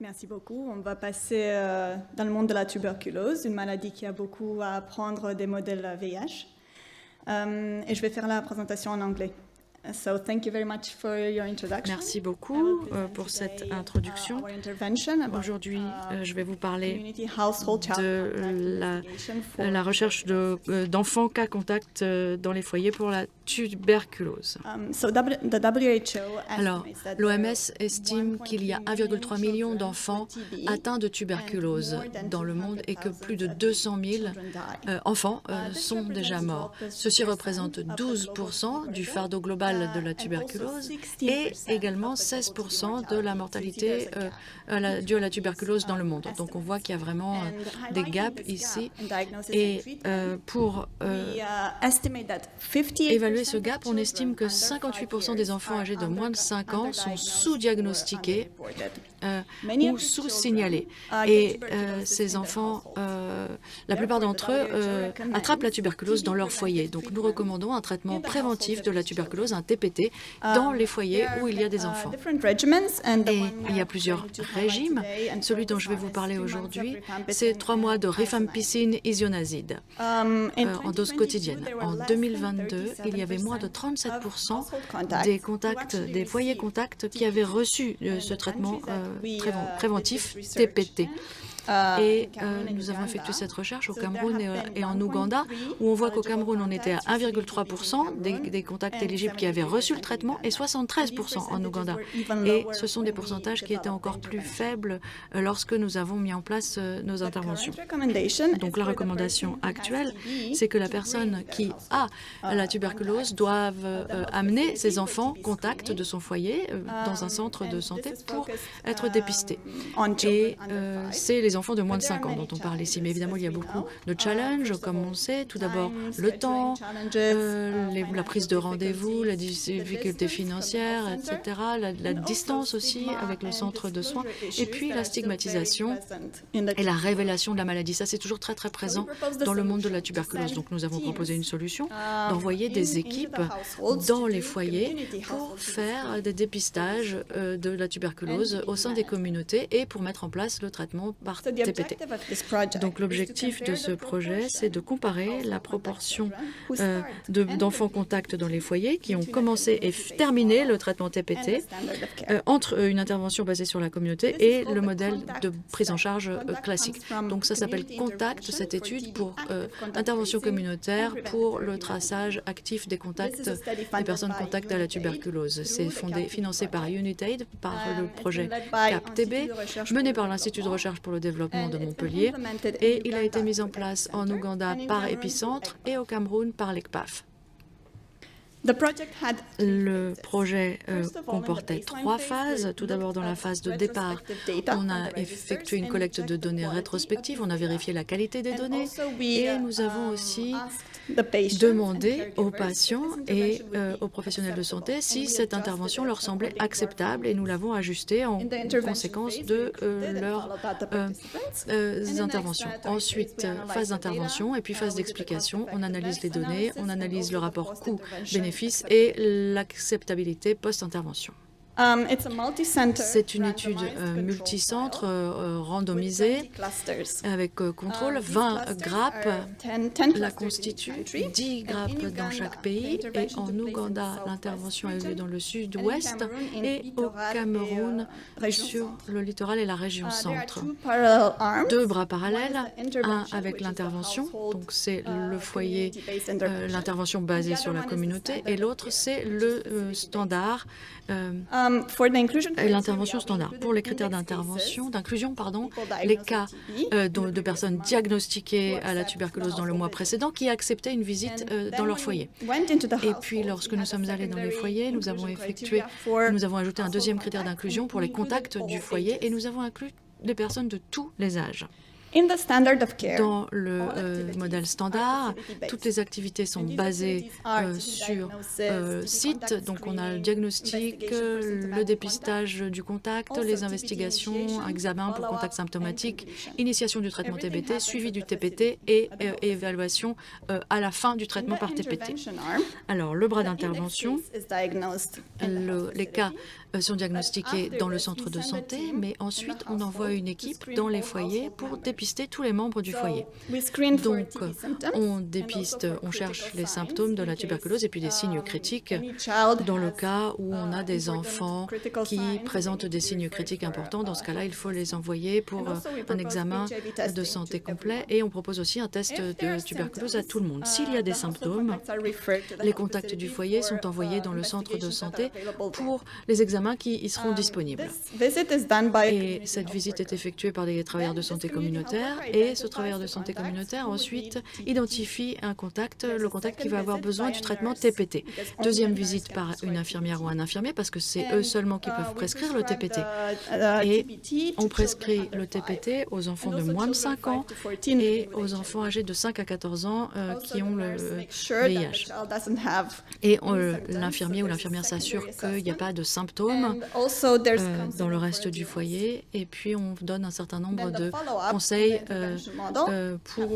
Merci beaucoup. On va passer dans le monde de la tuberculose, une maladie qui a beaucoup à apprendre des modèles VIH. Et je vais faire la présentation en anglais. So thank you very much for your introduction. Merci beaucoup pour cette introduction. Aujourd'hui, je vais vous parler de la recherche d'enfants cas contact dans les foyers pour la tuberculose. Alors, l'OMS estime qu'il y a 1,3 million d'enfants atteints de tuberculose dans le monde et que plus de 200 000 enfants sont déjà morts. Ceci représente 12% du fardeau global de la tuberculose et également 16% de la mortalité due à la tuberculose dans le monde. Donc on voit qu'il y a vraiment des gaps ici. Et pour évaluer ce gap, on estime que 58% des enfants âgés de moins de 5 ans sont sous-diagnostiqués ou sous-signalés. Et ces enfants, la plupart d'entre eux attrapent la tuberculose dans leur foyer. Donc nous recommandons un traitement préventif de la tuberculose, un TPT, dans les foyers où il y a des enfants. Et il y a plusieurs régimes. Celui dont je vais vous parler aujourd'hui, c'est 3 mois de rifampicine isoniazide en dose quotidienne. En 2022, il y avait moins de 37% des foyers contacts qui avaient reçu ce traitement préventif TPT. Et nous avons effectué cette recherche au Cameroun et en Ouganda, où on voit qu'au Cameroun, on était à 1,3% des contacts éligibles qui avaient reçu le traitement et 73% en Ouganda. Et ce sont des pourcentages qui étaient encore plus faibles lorsque nous avons mis en place nos interventions. Donc la recommandation actuelle, c'est que la personne qui a la tuberculose doive amener ses enfants contacts de son foyer dans un centre de santé pour être dépistés. Et c'est les enfants de moins de 5 ans dont on parle ici. Mais évidemment, il y a beaucoup de challenges, comme on sait. Tout d'abord, le temps, la prise de rendez-vous, la difficulté financière, etc. La distance aussi avec le centre de soins. Et puis, la stigmatisation et la révélation de la maladie. Ça, c'est toujours très, très présent dans le monde de la tuberculose. Donc, nous avons proposé une solution d'envoyer des équipes dans les foyers pour faire des dépistages de la tuberculose au sein des communautés et pour mettre en place le traitement par TPT. Donc l'objectif de ce projet, c'est de comparer la proportion d'enfants contacts dans les foyers qui ont commencé et terminé le traitement TPT entre une intervention basée sur la communauté et le modèle de prise en charge classique. Donc ça s'appelle CONTACT, cette étude pour intervention communautaire pour le traçage actif des contacts des personnes contacts à la tuberculose. C'est financé par UNITAID, par le projet CAP-TB, mené par l'Institut de recherche pour le développement de Montpellier, et il a été mis en place en Ouganda par Epicentre et au Cameroun par l'ECPAF. Le projet comportait 3 phases. Tout d'abord, dans la phase de départ, on a effectué une collecte de données rétrospectives, on a vérifié la qualité des données et nous avons aussi demandé aux patients et aux professionnels de santé si cette intervention leur semblait acceptable et nous l'avons ajustée en conséquence de leurs interventions. Ensuite, phase d'intervention et puis phase d'explication. On analyse les données, on analyse le rapport coût-bénéfice et l'acceptabilité post-intervention. C'est une étude multicentre randomisée avec contrôle. 20 grappes la constituent, 10 grappes dans chaque pays. Et en Ouganda, l'intervention a eu lieu dans le sud-ouest et au Cameroun sur le littoral et la région centre. 2 bras parallèles, un avec l'intervention, donc c'est le foyer, l'intervention basée sur la communauté, et l'autre c'est le standard. L'intervention standard. Pour les critères d'inclusion, les cas de personnes diagnostiquées à la tuberculose dans le mois précédent qui acceptaient une visite dans leur foyer. Et puis, lorsque nous sommes allés dans les foyers, nous avons ajouté un deuxième critère d'inclusion pour les contacts du foyer et nous avons inclus des personnes de tous les âges. Dans le modèle standard, toutes les activités sont basées sur site. Donc, on a le diagnostic, le dépistage du contact, les investigations, un examen pour contact symptomatique, initiation du traitement TPT, suivi du TPT et évaluation à la fin du traitement par TPT. Alors, le bras d'intervention, les cas sont diagnostiqués dans le centre de santé, mais ensuite on envoie une équipe dans les foyers pour dépister tous les membres du foyer. Donc on dépiste, on cherche les symptômes de la tuberculose et puis des signes critiques dans le cas où on a des enfants qui présentent des signes critiques importants. Dans ce cas-là, il faut les envoyer pour un examen de santé complet et on propose aussi un test de tuberculose à tout le monde. S'il y a des symptômes, les contacts du foyer sont envoyés dans le centre de santé pour les examens qui y seront disponibles. Et cette visite est effectuée par des travailleurs de santé communautaire et ce travailleur de santé communautaire ensuite identifie un contact, le contact qui va avoir besoin du traitement TPT. Deuxième visite par une infirmière ou un infirmier parce que c'est eux seulement qui peuvent prescrire le TPT. Et on prescrit le TPT aux enfants de moins de 5 ans et aux enfants âgés de 5 à 14 ans qui ont le VIH. Et l'infirmier ou l'infirmière s'assure qu'il n'y a pas de symptômes dans le reste du foyer. Et puis, on donne un certain nombre de conseils pour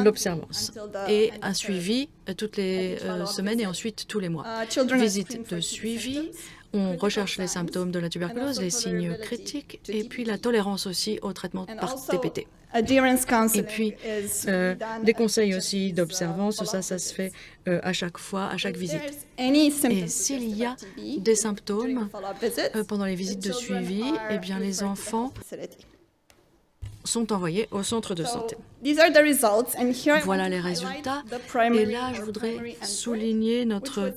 l'observance et un suivi toutes les semaines et ensuite tous les mois. Visite de suivi. On recherche les symptômes de la tuberculose, les signes critiques et puis la tolérance aussi au traitement par TPT. Et puis, des conseils aussi d'observance, ça se fait à chaque fois, à chaque visite. Et s'il y a des symptômes pendant les visites de suivi, eh bien, les enfants sont envoyés au centre de santé. Voilà les résultats. Et là, je voudrais souligner notre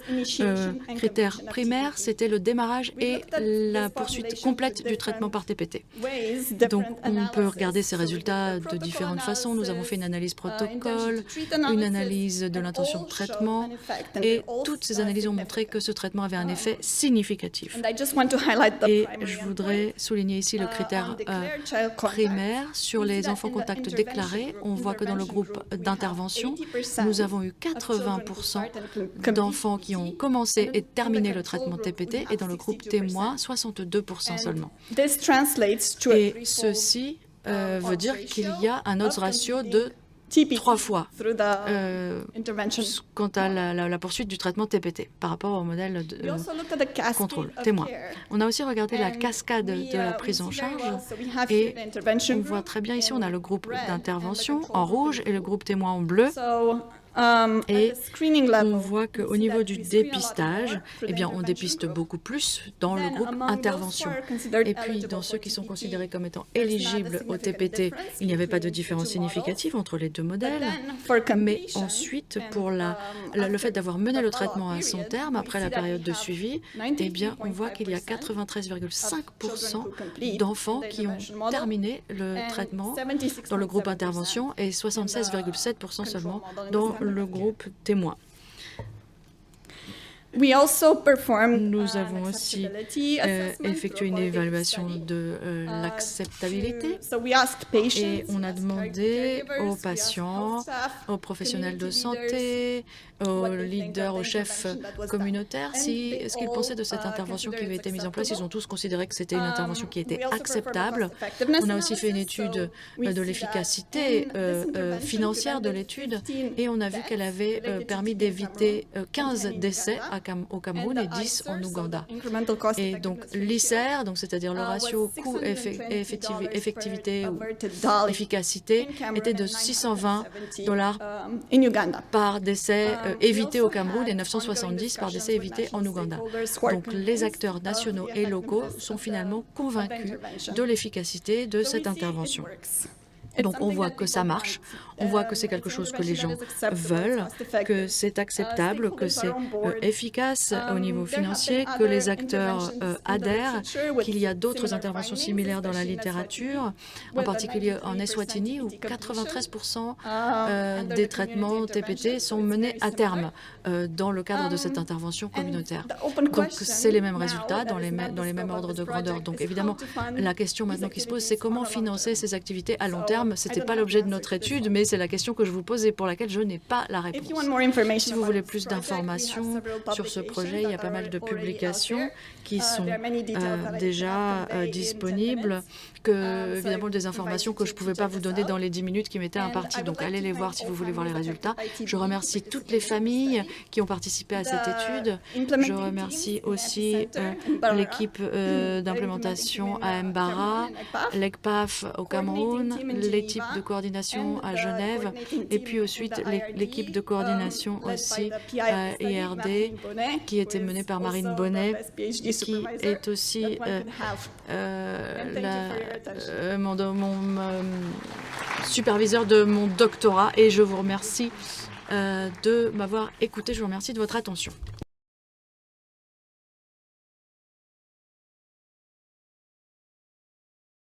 critère primaire, c'était le démarrage et la poursuite complète du traitement par TPT. Donc, on peut regarder ces résultats de différentes façons. Nous avons fait une analyse protocole, une analyse de l'intention de traitement, et toutes ces analyses ont montré que ce traitement avait un effet significatif. Et je voudrais souligner ici le critère primaire sur les enfants contacts déclarés. On voit que dans le groupe d'intervention, nous avons eu 80% d'enfants qui ont commencé et terminé le traitement TPT et dans le groupe témoin, 62% seulement. Et ceci veut dire qu'il y a un odds ratio de 3 fois quant à la poursuite du traitement TPT par rapport au modèle de contrôle témoin. On a aussi regardé la cascade de la prise en charge et on voit très bien ici, on a le groupe d'intervention en rouge et le groupe témoin en bleu. Et on voit qu'au niveau du dépistage, eh bien, on dépiste beaucoup plus dans le groupe intervention. Et puis, dans ceux qui sont considérés comme étant éligibles au TPT, il n'y avait pas de différence significative entre les deux modèles. Mais ensuite, pour le fait d'avoir mené le traitement à son terme, après la période de suivi, eh bien, on voit qu'il y a 93,5% d'enfants qui ont terminé le traitement dans le groupe intervention et 76,7% seulement dans le groupe témoin. Nous avons aussi effectué une évaluation de l'acceptabilité et on a demandé aux patients, aux professionnels de santé, aux leaders, aux chefs communautaires, ce qu'ils pensaient de cette intervention qui avait été mise en place. Ils ont tous considéré que c'était une intervention qui était acceptable. On a aussi fait une étude de l'efficacité financière de l'étude et on a vu qu'elle avait permis d'éviter 15 décès au Cameroun et 10 en Ouganda. Et donc l'ICER, c'est-à-dire le ratio coût-effectivité ou efficacité, était de $620 par décès évité au Cameroun et 970 par décès évité en Ouganda. Donc les acteurs nationaux et locaux sont finalement convaincus de l'efficacité de cette intervention. Donc on voit que ça marche, on voit que c'est quelque chose que les gens veulent, que c'est acceptable, que c'est efficace au niveau financier, que les acteurs adhèrent, qu'il y a d'autres interventions similaires dans la littérature, en particulier en Eswatini où 93% des traitements TPT sont menés à terme dans le cadre de cette intervention communautaire. Donc c'est les mêmes résultats dans les mêmes ordres de grandeur. Donc évidemment, la question maintenant qui se pose, c'est comment financer ces activités à long terme terme. Ce n'était pas l'objet de notre étude, mais c'est la question que je vous pose et pour laquelle je n'ai pas la réponse. Si vous voulez plus d'informations sur ce projet, il y a pas mal de publications qui sont déjà disponibles, évidemment des informations que je ne pouvais pas vous donner dans les 10 minutes qui m'étaient imparties. Donc allez les voir si vous voulez voir les résultats. Je remercie toutes les familles qui ont participé à cette étude. Je remercie aussi l'équipe d'implémentation à Mbara, l'ECPAF au Cameroun, l'équipe de coordination à Genève et puis ensuite l'équipe de coordination aussi à IRD qui était menée par Marine Bonnet, qui est aussi mon superviseur de mon doctorat, et je vous remercie de m'avoir écouté. Je vous remercie de votre attention.